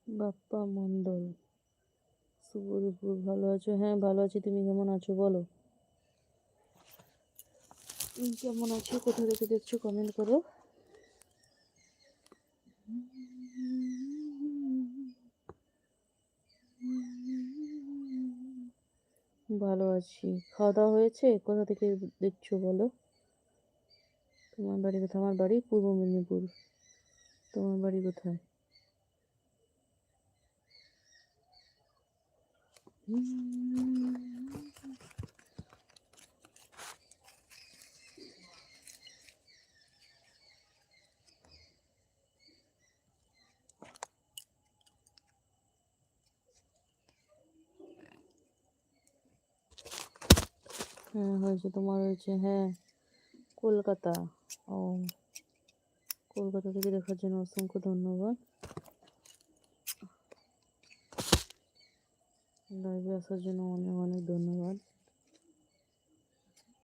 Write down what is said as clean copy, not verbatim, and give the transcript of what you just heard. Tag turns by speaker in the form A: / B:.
A: বাপ্পা মণ্ডল, শুভ দুপুর, ভালো আছো? হ্যাঁ ভালো আছি, তুমি কেমন আছো বলো? কেমন আছো, কোথা থেকে দেখছো কমেন্ট করো। ভালো আছি। খাওয়া দাওয়া হয়েছে? কোথা থেকে দেখছো বলো? তোমার বাড়ি কোথায়? আমার বাড়ি পূর্ব মেদিনীপুর। তোমার বাড়ি কোথায়? হ্যাঁ হয়েছে, তোমার হয়েছে? হ্যাঁ, কলকাতা। ও, কলকাতা থেকে দেখার জন্য অসংখ্য ধন্যবাদ। লাইভে আসার জন্য অনেক অনেক ধন্যবাদ।